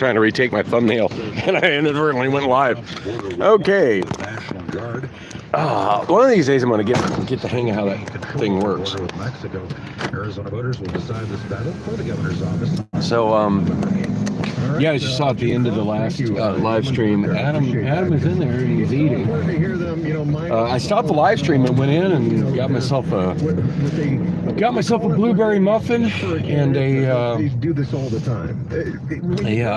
trying to retake my thumbnail, and I inadvertently went live. Okay. One of these days I'm going to get the hang of how that thing works. So, yeah, as you saw at the end of the last live stream, Adam is in there and he's eating. I stopped the live stream and went in and got myself a blueberry muffin and a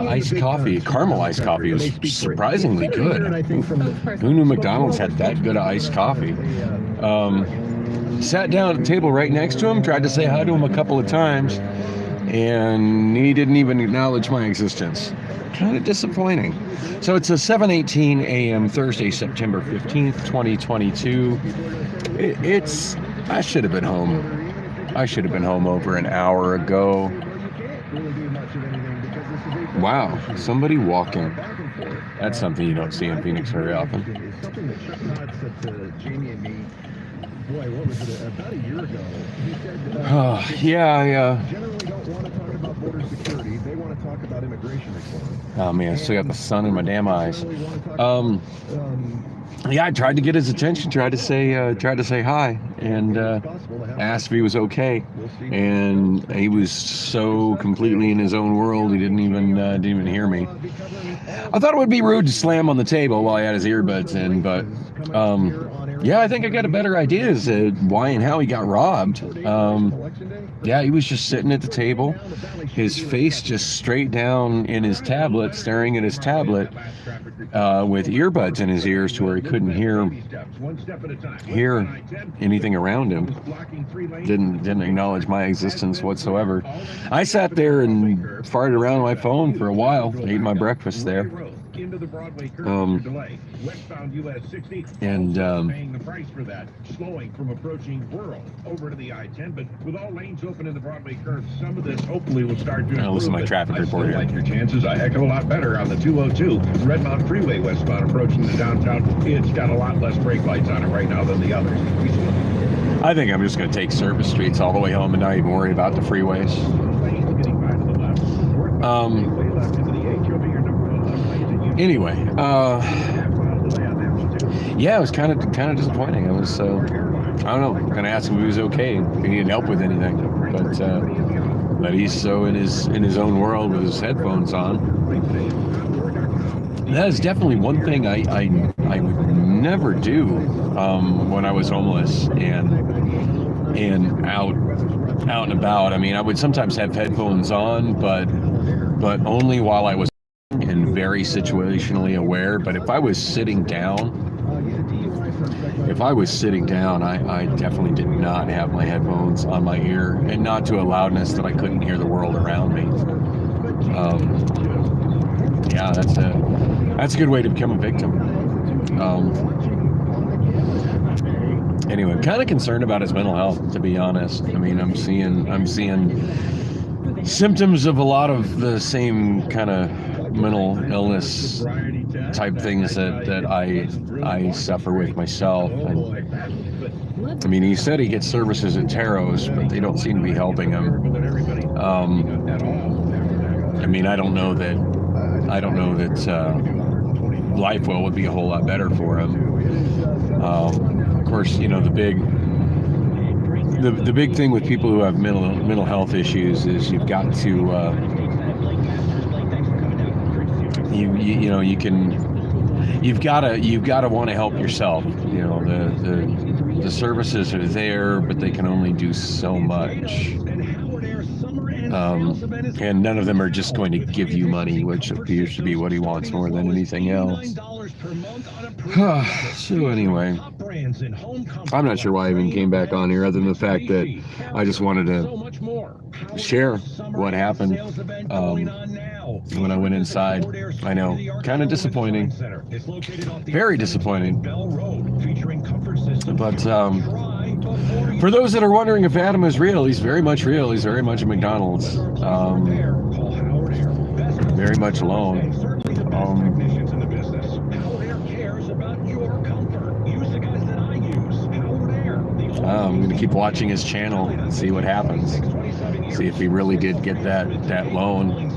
iced coffee, caramel iced coffee. It was surprisingly good. Who knew McDonald's had that good of iced coffee? Sat down at the table right next to him, tried to say hi to him a couple of times, and he didn't even acknowledge my existence. Kind of disappointing. So it's a 7:18 a.m. Thursday, September 15th, 2022. I should have been home. I should have been home over an hour ago. Wow, somebody walking. That's something you don't see in Phoenix very often. Boy, what was it? About a year ago, he said, yeah. Generally don't want to talk about border security. They want to talk about immigration reform. Oh man, I still got the sun in my damn eyes. Yeah, I tried to get his attention. Tried to say hi, and asked if he was okay. And he was so completely in his own world, he didn't even hear me. I thought it would be rude to slam on the table while he had his earbuds in, but yeah, I think I got a better idea as to why and how he got robbed. Yeah, he was just sitting at the table, his face just straight down in his tablet, staring at his tablet, with earbuds in his ears to where he couldn't hear anything around him. Didn't acknowledge my existence whatsoever. I sat there and farted around on my phone for a while, ate my breakfast there. Into the Broadway curve delay. Westbound US 60 and paying the price for that, slowing from approaching rural over to the I-10, but with all lanes open in the Broadway curve, some of this hopefully will start to improve. Listen to my traffic report here. Like your chances a heck of a lot better on the 202 Redmount Freeway westbound approaching the downtown. It's got a lot less brake lights on it right now than the others. I think I'm just going to take surface streets all the way home and not even worry about the freeways. Anyway, yeah, it was kind of disappointing. I was, I don't know, going to ask him if he was okay, if he needed help with anything, but he's so in his own world with his headphones on. That is definitely one thing I would never do when I was homeless and out and about. I mean, I would sometimes have headphones on, but only while I was and very situationally aware. But if I was sitting down, I definitely did not have my headphones on my ear, and not to a loudness that I couldn't hear the world around me. Yeah, that's a good way to become a victim. Anyway, I'm kind of concerned about his mental health, to be honest. I mean, I'm seeing symptoms of a lot of the same kind of mental illness type things that I suffer with myself. And, I mean, he said he gets services at Taro's, but they don't seem to be helping him. I mean, I don't know that LifeWell would be a whole lot better for him. Of course, you know, the big thing with people who have mental health issues is you've got to you've got to want to help yourself. You know, the services are there, but they can only do so much. And none of them are just going to give you money, which appears to be what he wants more than anything else. So anyway, I'm not sure why I even came back on here, other than the fact that I just wanted to share what happened when I went inside. I know, kind of disappointing, very disappointing. But for those that are wondering if Adam is real, he's very much real. He's very much a McDonald's, very much alone. I'm going to keep watching his channel and see what happens. See if he really did get that loan.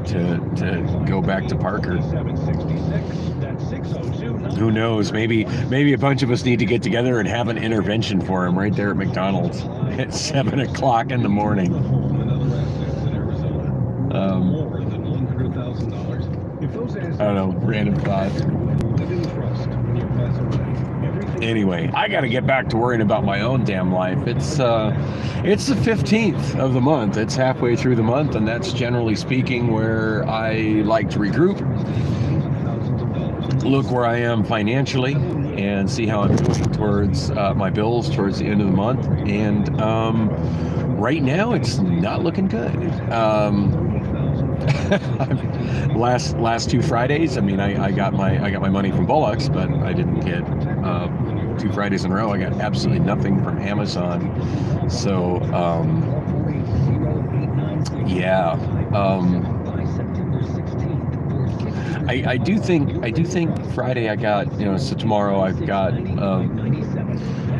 to go back to Parker. Who knows? Maybe a bunch of us need to get together and have an intervention for him right there at McDonald's at 7 o'clock in the morning. I don't know, random thought. Anyway, I got to get back to worrying about my own damn life. It's the 15th of the month. It's halfway through the month, and that's generally speaking where I like to regroup, look where I am financially, and see how I'm doing towards my bills towards the end of the month. And right now, it's not looking good. Last 2 Fridays, I mean, I got my money from Bullocks, but I didn't get 2 Fridays in a row. I got absolutely nothing from Amazon. So yeah, I do think Friday I got, so tomorrow I've got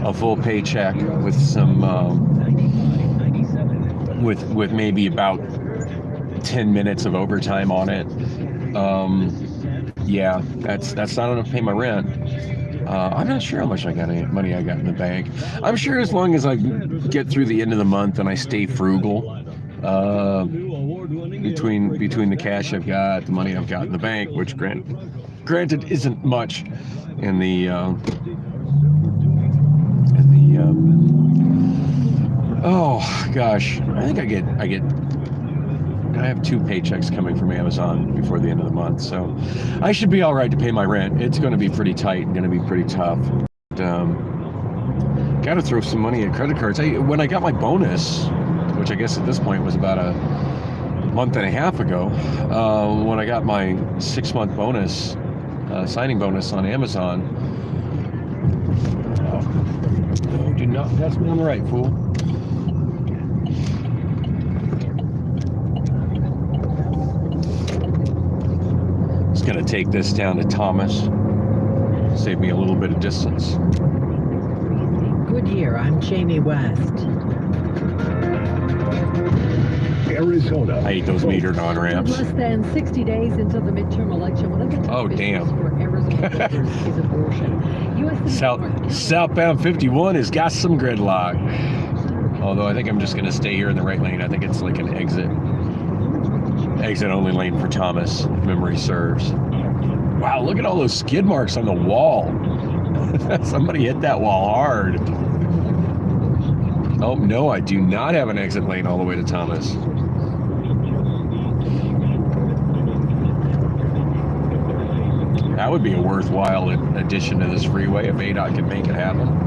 a full paycheck with some with maybe about 10 minutes of overtime on it. Yeah, that's not enough to pay my rent. I'm not sure how much money I got in the bank. I'm sure as long as I get through the end of the month and I stay frugal, between the cash I've got, the money I've got in the bank, which granted isn't much, in the oh gosh, I think I have 2 paychecks coming from Amazon before the end of the month, so I should be all right to pay my rent. It's going to be pretty tight and going to be pretty tough. Got to throw some money at credit cards. When I got my bonus, which I guess at this point was about a month and a half ago, when I got my 6-month bonus, signing bonus on Amazon. No, do not pass me on the right, fool. Going to take this down to Thomas, save me a little bit of distance. Goodyear, I'm Jamie West. Arizona. I hate those metered on ramps. Less than 60 days until the midterm election, one of the top issues for Arizona voters is abortion. Southbound 51 has got some gridlock. Although I think I'm just going to stay here in the right lane. I think it's like an exit only lane for Thomas, if memory serves. Wow, look at all those skid marks on the wall. Somebody hit that wall hard. Oh, no, I do not have an exit lane all the way to Thomas. That would be a worthwhile addition to this freeway if ADOT could make it happen.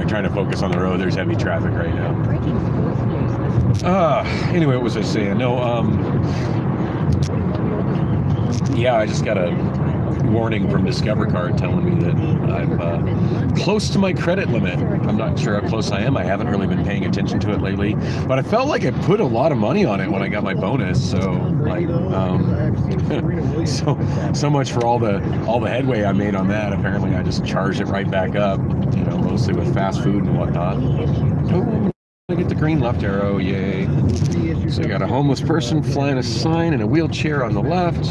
Trying to focus on the road. There's heavy traffic right now. Anyway, what was I saying? No, yeah, I just got a warning from Discover Card telling me that I'm close to my credit limit. I'm not sure how close I am. I haven't really been paying attention to it lately, but I felt like I put a lot of money on it when I got my bonus. So like, so much for all the headway I made on that. Apparently, I just charged it right back up. Mostly with fast food and whatnot. Oh, I get the green left arrow, yay. So I got a homeless person flying a sign in a wheelchair on the left.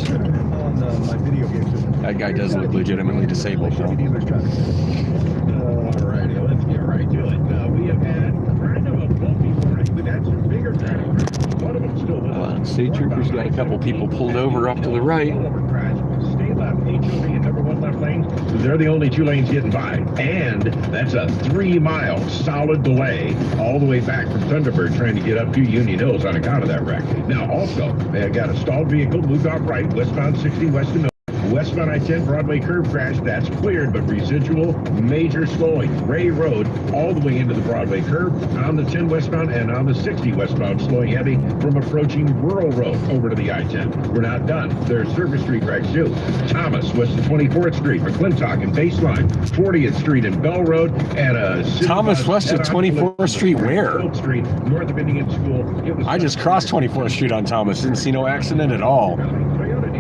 That guy does look legitimately disabled, though. Alrighty, let's get right to it. We have had kind of a bumpy morning. We've had some bigger traffic. One of them still State troopers got a couple people pulled over up to the right. Stay left, HOV and number 1 left lane. They're the only 2 lanes getting by. And that's a 3-mile solid delay all the way back from Thunderbird trying to get up to Union Hills on account of that wreck. Now, also, they got a stalled vehicle moved off right, westbound 60 west to Mill. Westbound I-10 Broadway curb crash, that's cleared, but residual major slowing. Ray Road all the way into the Broadway curb, on the 10 westbound and on the 60 westbound slowing heavy from approaching Rural Road over to the I-10. We're not done. There's Service Street wrecks too. Thomas west of 24th Street, McClintock and Baseline, 40th Street and Bell Road, and Thomas west of 24th Street where? Street, north of Indian School. I just crossed 24th Street on Thomas. Didn't see no accident at all.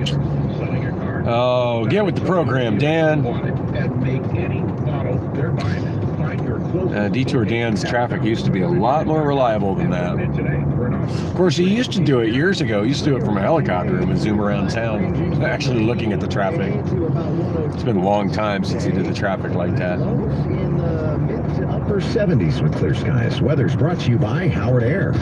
Selling a car. Oh, get with the program, Dan. And make any model they're buying. Find your closest Detour Dan's traffic used to be a lot more reliable than that. today for an offer. Of course, he used to do it years ago. He used to do it from a helicopter and zoom around town, actually looking at the traffic. It's been a long time since he did the traffic like that. In the mid to upper 70s with clear skies. Weather's brought to you by Howard Air.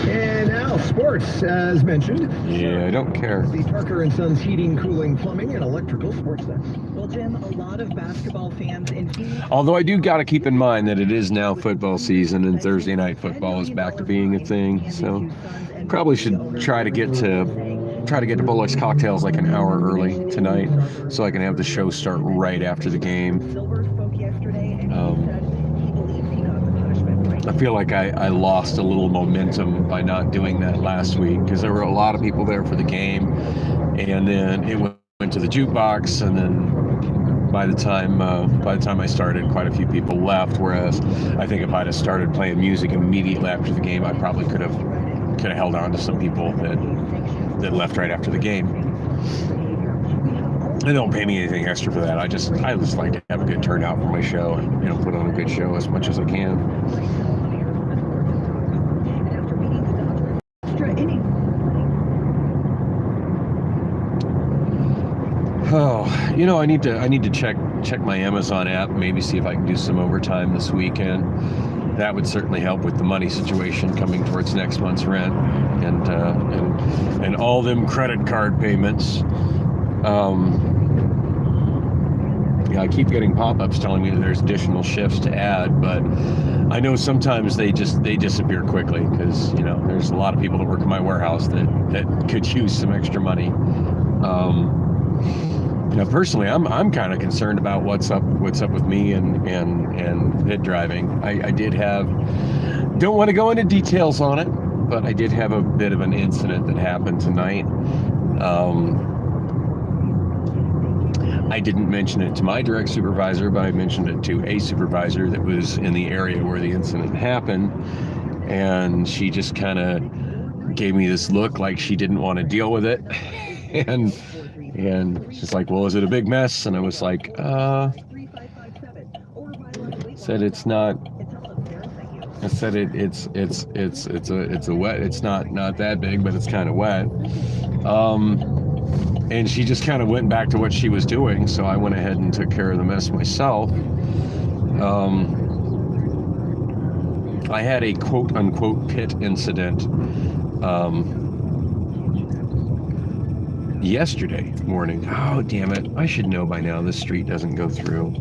And now sports, as mentioned. Yeah, I don't care. The Parker and Sons Heating, Cooling, Plumbing, and Electrical Sports Center. Well, Jim, a lot of basketball fans in Phoenix. Although I do got to keep in mind that it is now football season and Thursday night football is back to being a thing. So probably should try to get to Bullocks Cocktails like an hour early tonight, so I can have the show start right after the game. Silver spoke yesterday and he said he believes he got the punishment right. I feel like I lost a little momentum by not doing that last week because there were a lot of people there for the game, and then it went to the jukebox, and then by the time I started, quite a few people left. Whereas I think if I'd have started playing music immediately after the game, I probably could have held on to some people that left right after the game. They don't pay me anything extra for that. I just like to have a good turnout for my show and put on a good show as much as I can. Oh, I need to check my Amazon app, maybe see if I can do some overtime this weekend. That would certainly help with the money situation coming towards next month's rent and all them credit card payments. I keep getting pop-ups telling me that there's additional shifts to add, but I know sometimes they disappear quickly because there's a lot of people that work in my warehouse that could use some extra money. Personally, I'm kind of concerned about what's up with me and pit driving. I did don't want to go into details on it, but I did have a bit of an incident that happened tonight. I didn't mention it to my direct supervisor, but I mentioned it to a supervisor that was in the area where the incident happened, and she just kind of gave me this look like she didn't want to deal with it, and she's like, "Well, is it a big mess?" And I was like, said it's not. I said it's a wet. It's not that big, but it's kind of wet. And she just kind of went back to what she was doing, so I went ahead and took care of the mess myself. I had a quote-unquote pit incident yesterday morning. Oh, damn it. I should know by now this street doesn't go through.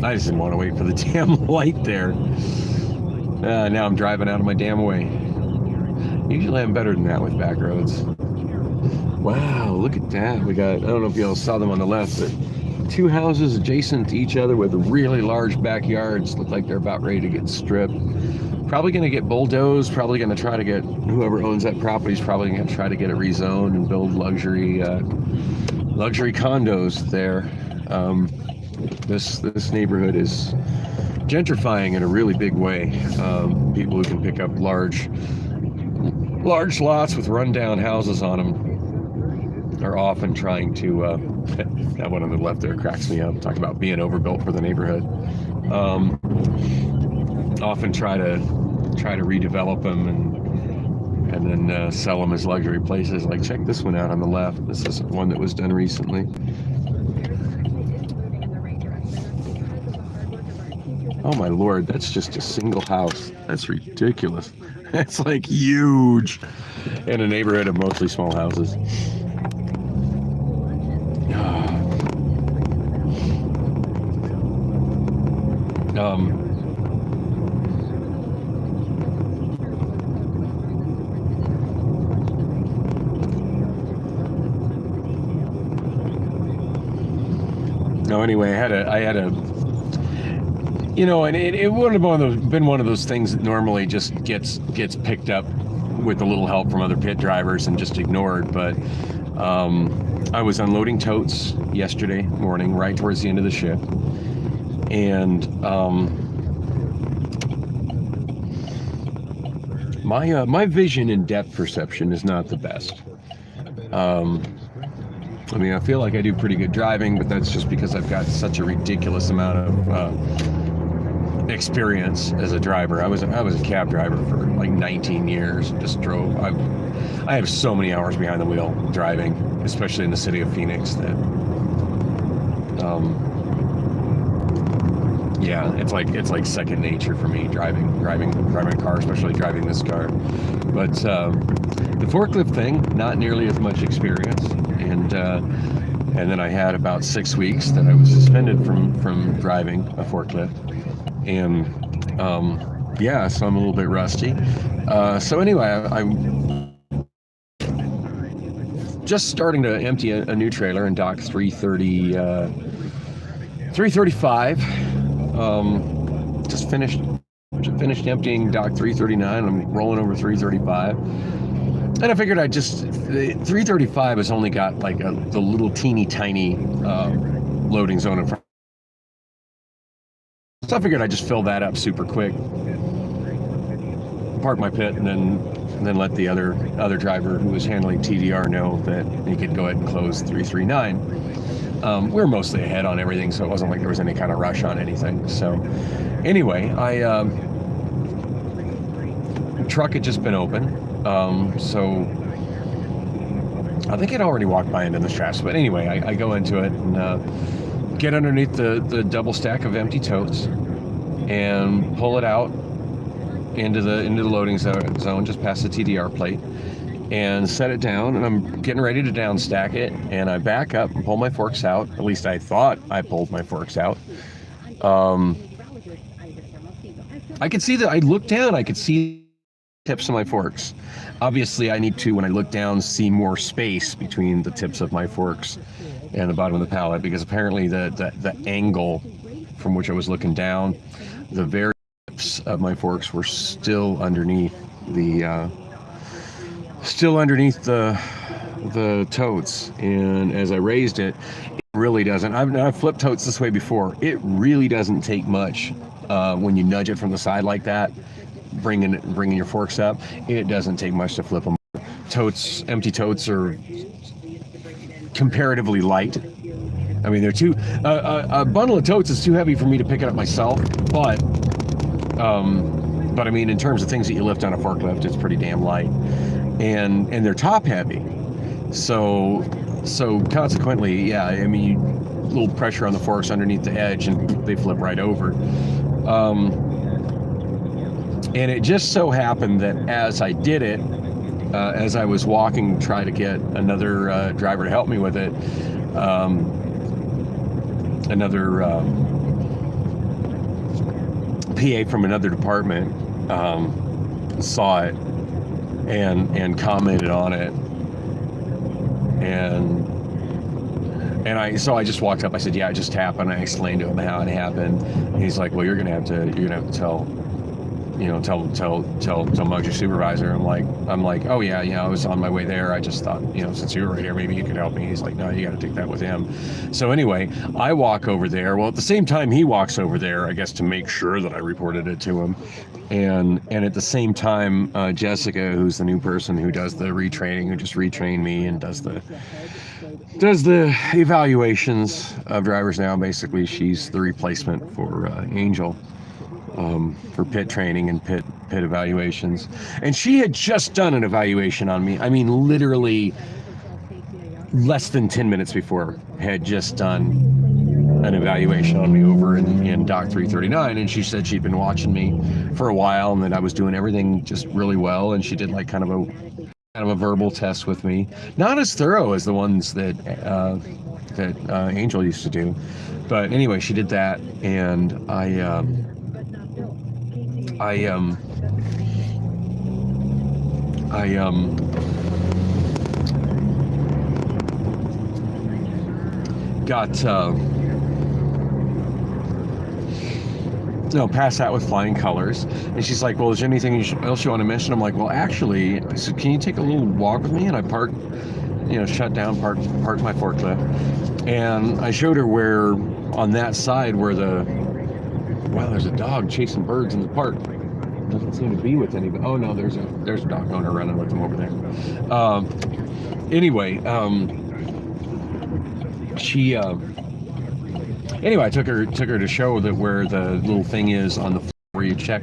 I just didn't want to wait for the damn light there. Now I'm driving out of my damn way. Usually I'm better than that with back roads. Wow, look at that. We got, I don't know if y'all saw them on the left, but two houses adjacent to each other with really large backyards. Look like they're about ready to get stripped. Probably going to get bulldozed. Probably going to try to get, whoever owns that property is probably going to try to get it rezoned and build luxury condos there. This neighborhood is gentrifying in a really big way. People who can pick up large lots with rundown houses on them are often trying to, that one on the left there cracks me up, talking about being overbuilt for the neighborhood. Often try to redevelop them and then sell them as luxury places. Like, check this one out on the left. This is one that was done recently. Oh my Lord, that's just a single house. That's ridiculous. It's like huge in a neighborhood of mostly small houses. No, anyway, I had a and it would have been one of those things that normally just gets picked up with a little help from other pit drivers and just ignored. But I was unloading totes yesterday morning, right towards the end of the shift, and my vision and depth perception is not the best. I mean, I feel like I do pretty good driving, but that's just because I've got such a ridiculous amount of experience as a driver. I was a cab driver for like 19 years. Just drove. I have so many hours behind the wheel driving, especially in the city of Phoenix. That, yeah, it's like second nature for me driving a car, especially driving this car. But the forklift thing, not nearly as much experience, and then I had about 6 weeks that I was suspended from driving a forklift, and yeah, so I'm a little bit rusty. So anyway, I'm just starting to empty a new trailer in dock 335. Just finished emptying dock 339. I'm rolling over 335. And I figured 335 has only got like the little teeny tiny loading zone in front. So I figured I'd just fill that up super quick, park my pit, and then let the other driver who was handling TDR know that he could go ahead and close 339. We were mostly ahead on everything, so it wasn't like there was any kind of rush on anything. So anyway, the truck had just been open. So I think I'd already walked by into the straps, but anyway, I go into it and get underneath the double stack of empty totes and pull it out into the loading zone just past the TDR plate and set it down, and I'm getting ready to down stack it, and I back up and pull my forks out. At least I thought I pulled my forks out. I could see that. I looked down, I could see tips of my forks. Obviously, I need to, when I look down, see more space between the tips of my forks and the bottom of the pallet, because apparently the angle from which I was looking down, the very tips of my forks were still underneath the totes. And as I raised it, it really doesn't. I've flipped totes this way before. It really doesn't take much when you nudge it from the side like that, bringing your forks up. It doesn't take much to flip them. Empty totes are comparatively light. I mean, they're a bundle of totes is too heavy for me to pick it up myself, but I mean, in terms of things that you lift on a forklift, it's pretty damn light, and they're top heavy. So consequently, yeah, I mean, a little pressure on the forks underneath the edge and they flip right over. And it just so happened that as I did it, as I was walking to try to get another driver to help me with it, another PA from another department saw it and commented on it, and I just walked up. I said, "Yeah, it just happened." I explained to him how it happened. And he's like, "Well, you're gonna have to tell Muggs, your supervisor." I'm like, "Oh yeah, I was on my way there. I just thought, since you were right here, maybe you could help me." He's like, "No, you got to take that with him." So anyway, I walk over there. Well, at the same time he walks over there, I guess, to make sure that I reported it to him. And at the same time, Jessica, who's the new person who does the retraining, who just retrained me and does the evaluations of drivers now. Basically, she's the replacement for Angel. For pit training and pit evaluations, and she had just done an evaluation on me. I mean, literally less than 10 minutes before, had just done an evaluation on me over in dock 339, and she said she'd been watching me for a while and that I was doing everything just really well, and she did like kind of a verbal test with me, not as thorough as the ones that Angel used to do, but anyway, she did that, and I got passed that with flying colors, and she's like, "Well, is there anything else you want to mention?" I'm like, "Well, actually," I said, "Can you take a little walk with me?" And I parked, shut down, parked my forklift, and I showed her where on that side where there's a dog chasing birds in the park. Doesn't seem to be with anybody. Oh no, there's a dog owner running with them over there. Anyway, she anyway, I took her to show that where the little thing is on the floor where you check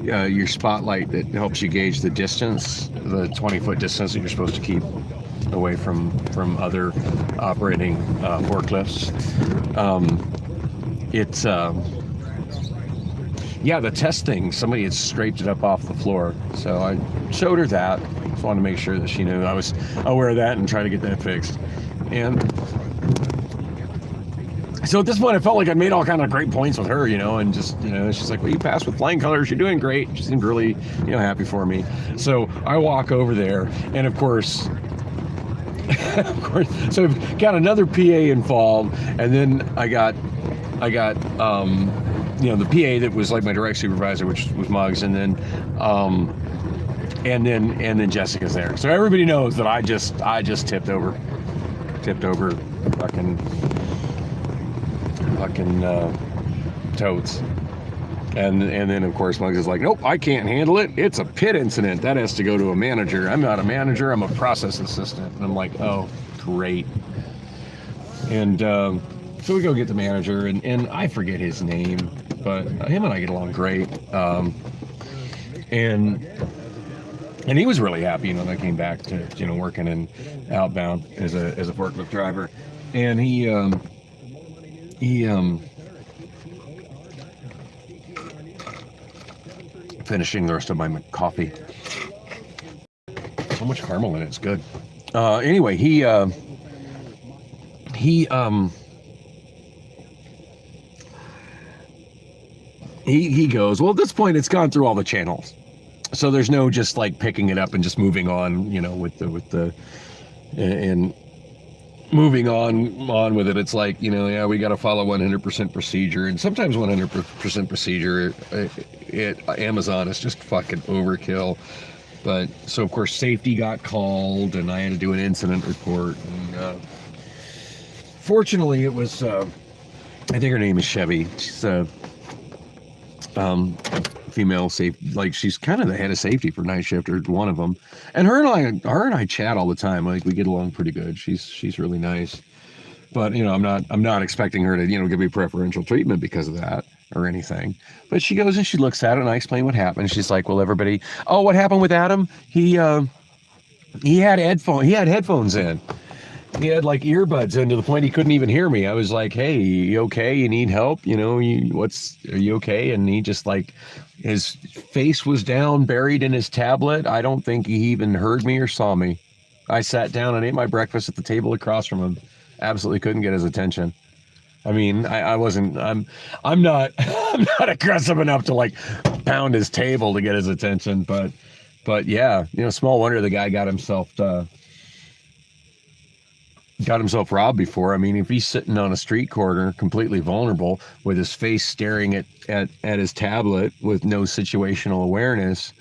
your spotlight that helps you gauge the distance, the 20-foot distance that you're supposed to keep away from other operating forklifts. It's yeah, the test thing, somebody had scraped it up off the floor, so I showed her that. Just wanted to make sure that she knew I was aware of that and try to get that fixed. And so at this point, I felt like I made all kind of great points with her, and just, she's like, well, you passed with flying colors, you're doing great. She seemed really, happy for me. So I walk over there, and of course, so I've got another PA involved, and then I got the PA that was like my direct supervisor, which was Muggs, and then Jessica's there. So everybody knows that I just tipped over fucking totes. And then of course Muggs is like, nope, I can't handle it. It's a pit incident. That has to go to a manager. I'm not a manager. I'm a process assistant. And I'm like, oh, great. And so we go get the manager, and I forget his name, but him and I get along great. And he was really happy, that I came back to, working in outbound as a forklift driver. And he finishing the rest of my coffee. So much caramel in it, it's good. Anyway, he goes, well, at this point it's gone through all the channels, so there's no just like picking it up and just moving on, and moving on with it. It's like, yeah, we got to follow 100% procedure, and sometimes 100% procedure at Amazon is just fucking overkill. But so of course safety got called, and I had to do an incident report, and fortunately it was I think her name is Chevy. She's female safety, like she's kind of the head of safety for night shift, or one of them. And her and I chat all the time. Like, we get along pretty good. She's really nice. But I'm not expecting her to give me preferential treatment because of that or anything. But she goes and she looks at it, and I explain what happened. She's like, well, everybody, oh, what happened with Adam? He had headphones in. He had like earbuds in to the point he couldn't even hear me. I was like, hey, you okay? You need help? Are you okay? And he just like, his face was down, buried in his tablet. I don't think he even heard me or saw me. I sat down and ate my breakfast at the table across from him. Absolutely couldn't get his attention. I mean, I'm not aggressive enough to like pound his table to get his attention, but yeah, small wonder the guy got himself robbed before. I mean, if he's sitting on a street corner completely vulnerable with his face staring at his tablet with no situational awareness,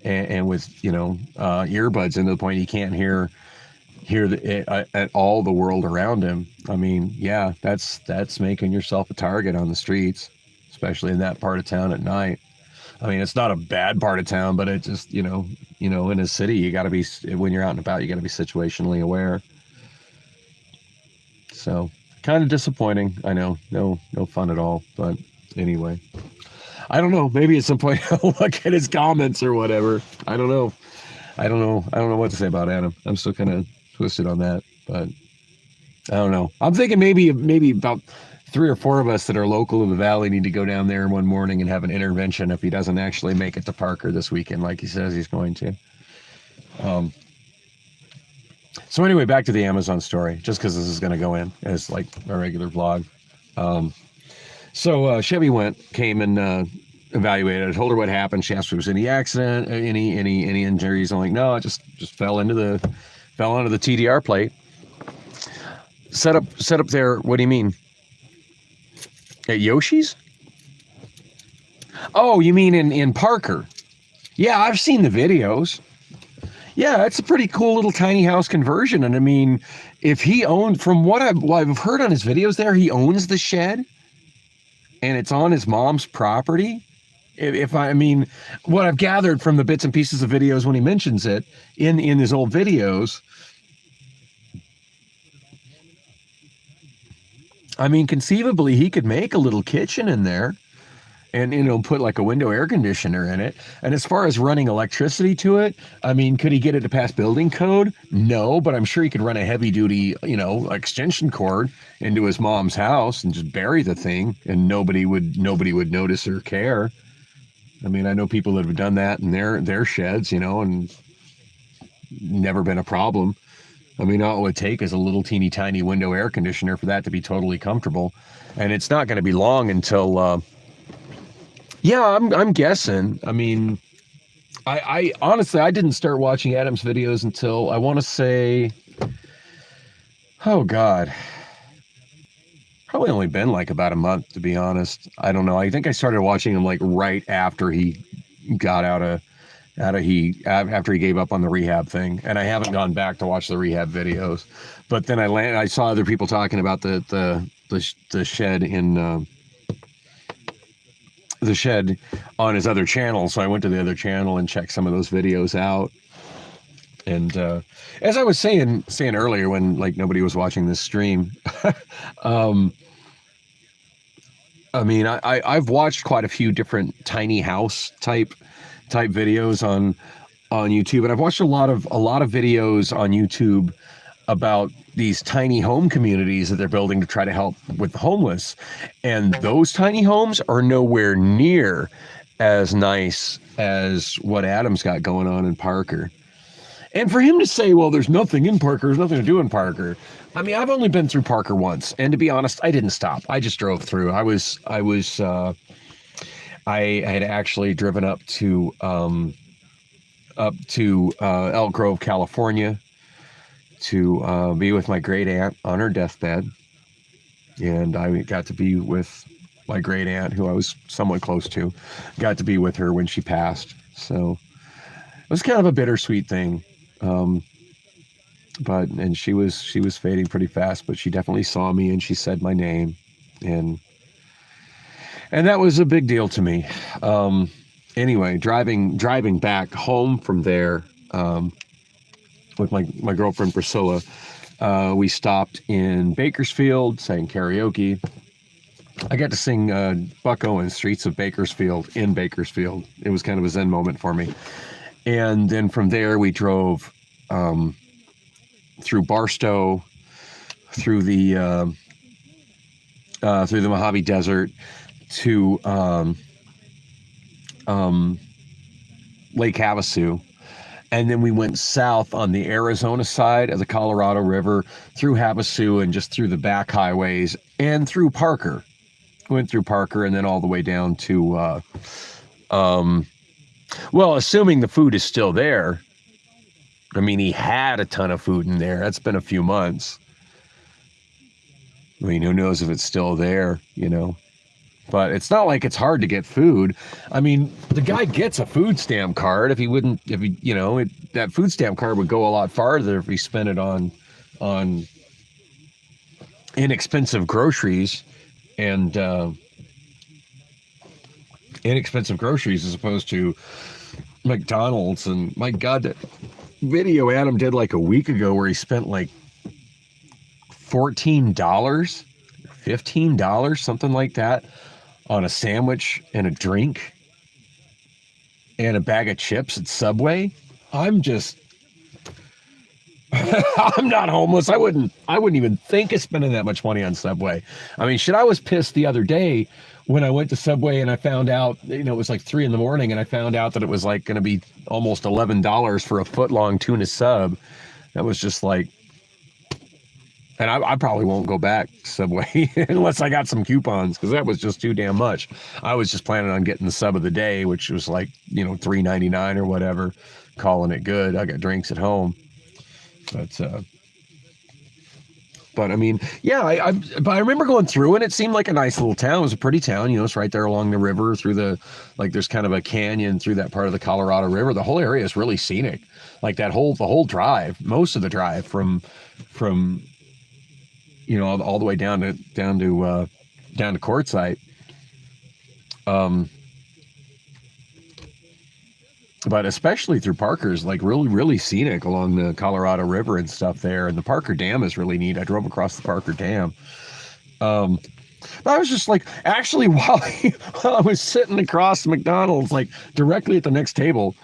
and with earbuds into the point he can't hear at all the world around him. I mean, yeah, that's making yourself a target on the streets, especially in that part of town at night. I mean, it's not a bad part of town, but it just in a city, you got to be, when you're out and about, you got to be situationally aware. So kind of disappointing. I know, no fun at all. But anyway, I don't know. Maybe at some point I'll look at his comments or whatever. I don't know what to say about Adam. I'm still kind of twisted on that, but I don't know. I'm thinking maybe about 3 or 4 of us that are local in the valley need to go down there one morning and have an intervention if he doesn't actually make it to Parker this weekend, like he says he's going to. So anyway, back to the Amazon story, just because this is going to go in as like a regular vlog. So Chevy came and evaluated. I told her what happened. She asked if there was any accident, any injuries. I'm like, no, I just fell onto the TDR plate. Set up there. What do you mean? At Yoshi's? Oh, you mean in Parker? Yeah, I've seen the videos. Yeah, it's a pretty cool little tiny house conversion. And I mean, if he owned, from what I've heard on his videos there, he owns the shed and it's on his mom's property. if I mean, what I've gathered from the bits and pieces of videos when he mentions it in his old videos, I mean, conceivably he could make a little kitchen in there and, put like a window air conditioner in it. And as far as running electricity to it, I mean, could he get it to pass building code? No, but I'm sure he could run a heavy duty, extension cord into his mom's house and just bury the thing, and nobody would notice or care. I mean, I know people that have done that in their sheds, and never been a problem. I mean, all it would take is a little teeny tiny window air conditioner for that to be totally comfortable. And it's not going to be long until, I'm guessing. I mean, I honestly, I didn't start watching Adam's videos until, I want to say, oh God, probably only been like about a month, to be honest. I don't know. I think I started watching him like right after he got after he gave up on the rehab thing, and I haven't gone back to watch the rehab videos. But then I saw other people talking about the shed in the shed on his other channel, so I went to the other channel and checked some of those videos out. And as I was saying earlier, when like nobody was watching this stream, I mean, I've watched quite a few different tiny house type videos on YouTube, and I've watched a lot of videos on YouTube about these tiny home communities that they're building to try to help with the homeless. And those tiny homes are nowhere near as nice as what Adam's got going on in Parker. And for him to say, well, there's nothing in Parker, there's nothing to do in Parker. I mean, I've only been through Parker once, and to be honest, I didn't stop. I just drove through. I had actually driven up to Elk Grove, California, to be with my great aunt on her deathbed, and I got to be with my great aunt, who I was somewhat close to. Got to be with her when she passed, so it was kind of a bittersweet thing. And she was fading pretty fast, but she definitely saw me and she said my name, and that was a big deal to me. Anyway, driving back home from there, with my girlfriend Priscilla, we stopped in Bakersfield, sang karaoke. I got to sing Buck Owens' Streets of Bakersfield in Bakersfield. It was kind of a zen moment for me. And then from there we drove through Barstow, through the Mojave Desert to Lake Havasu. And then we went south on the Arizona side of the Colorado River, through Havasu and just through the back highways and through Parker. Went through Parker and then all the way down to, well, assuming the food is still there. I mean, he had a ton of food in there. That's been a few months. I mean, who knows if it's still there, But it's not like it's hard to get food. I mean, the guy gets a food stamp card. That food stamp card would go a lot farther if he spent it on inexpensive groceries and inexpensive groceries as opposed to McDonald's. And my God, that video Adam did like a week ago where he spent like $14, $15, something like that, on a sandwich and a drink and a bag of chips at Subway. I'm not homeless. I wouldn't even think of spending that much money on Subway. I mean, shit, I was pissed the other day when I went to Subway and I found out, it was like 3 a.m. and I found out that it was like going to be almost $11 for a foot-long tuna sub. That was just like, and I probably won't go back to Subway unless I got some coupons, because that was just too damn much. I was just planning on getting the sub of the day, which was like, $3.99 or whatever, calling it good. I got drinks at home. But I mean, yeah, I remember going through and it seemed like a nice little town. It was a pretty town, it's right there along the river through there's kind of a canyon through that part of the Colorado River. The whole area is really scenic. Like the whole drive, most of the drive from all the way down to Quartzsite. but especially through Parker's, like really scenic along the Colorado River and stuff there. And the Parker Dam is really neat. I drove across the Parker Dam. I was just like, actually, while I was sitting across the McDonald's, like directly at the next table,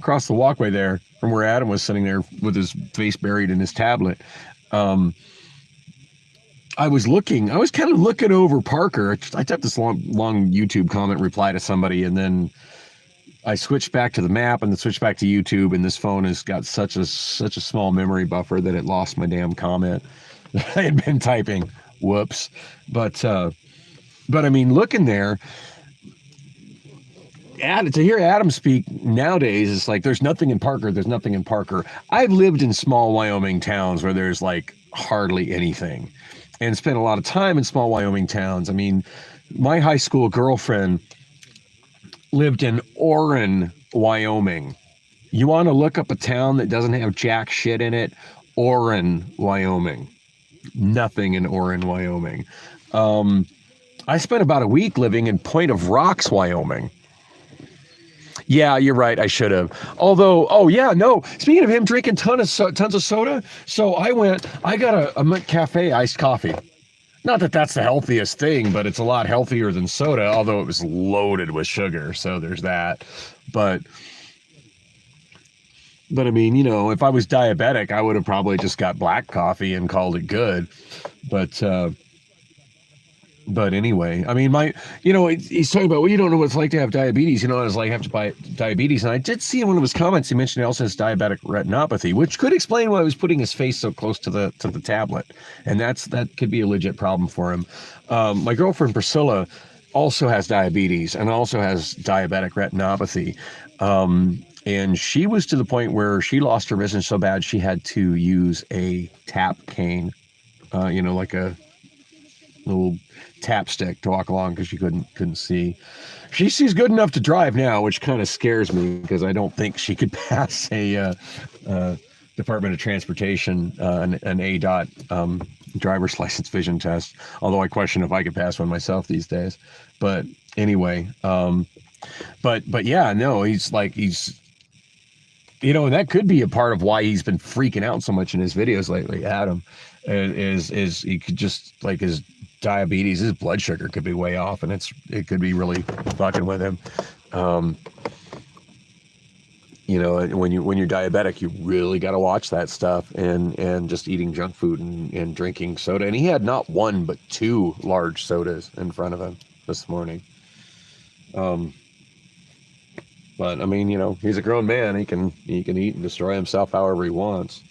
across the walkway there from where Adam was sitting there with his face buried in his tablet, I was kind of looking over Parker. I typed this long YouTube comment reply to somebody, and then I switched back to the map and then switched back to YouTube, and this phone has got such a small memory buffer that it lost my damn comment that I had been typing. Whoops. But I mean, looking there, to hear Adam speak nowadays, it's like there's nothing in Parker. There's nothing in Parker. I've lived in small Wyoming towns where there's like hardly anything, and spent a lot of time in small Wyoming towns. I mean, my high school girlfriend lived in Orrin, Wyoming. You want to look up a town that doesn't have jack shit in it? Orrin, Wyoming. Nothing in Orrin, Wyoming. I spent about a week living in Point of Rocks, Wyoming. Yeah, you're right. I should have. Although, oh yeah, no. Speaking of him drinking tons of soda, so I got a McCafe iced coffee. Not that that's the healthiest thing, but it's a lot healthier than soda, although it was loaded with sugar. So there's that. But I mean, you know, if I was diabetic, I would have probably just got black coffee and called it good. But anyway, I mean, he's talking about, well, you don't know what it's like to have diabetes. You know what it's like to have to buy diabetes. And I did see in one of his comments, he mentioned he also has diabetic retinopathy, which could explain why he was putting his face so close to the tablet. And that could be a legit problem for him. My girlfriend Priscilla also has diabetes and also has diabetic retinopathy. And she was to the point where she lost her vision so bad she had to use a tap cane, like a little tap stick to walk along because she couldn't see. She sees good enough to drive now, which kind of scares me because I don't think she could pass a Department of Transportation an ADOT driver's license vision test. Although I question if I could pass one myself these days. But anyway, but yeah, no, he's and that could be a part of why he's been freaking out so much in his videos lately. Adam is he could just like his diabetes, his blood sugar could be way off, and it could be really fucking with him. When you're diabetic, you really got to watch that stuff, and just eating junk food and drinking soda. And he had not one but two large sodas in front of him this morning. But I mean, he's a grown man. He can eat and destroy himself however he wants.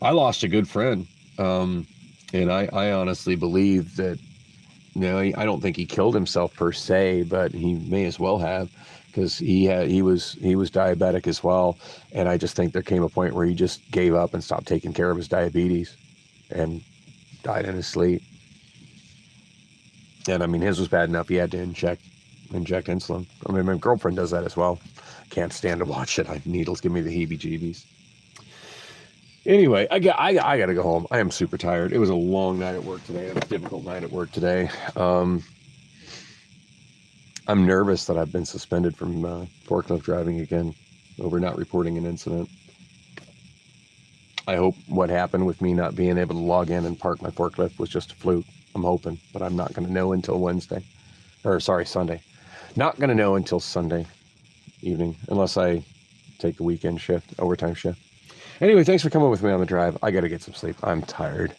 I lost a good friend. And I honestly believe that, I don't think he killed himself per se, but he may as well have, because he was diabetic as well. And I just think there came a point where he just gave up and stopped taking care of his diabetes and died in his sleep. And I mean, his was bad enough. He had to inject insulin. I mean, my girlfriend does that as well. Can't stand to watch it. Needles give me the heebie-jeebies. Anyway, I got to go home. I am super tired. It was a long night at work today. It was a difficult night at work today. I'm nervous that I've been suspended from forklift driving again over not reporting an incident. I hope what happened with me not being able to log in and park my forklift was just a fluke. I'm hoping, but I'm not going to know until Sunday. Not going to know until Sunday evening, unless I take the weekend shift, overtime shift. Anyway, thanks for coming with me on the drive. I got to get some sleep. I'm tired.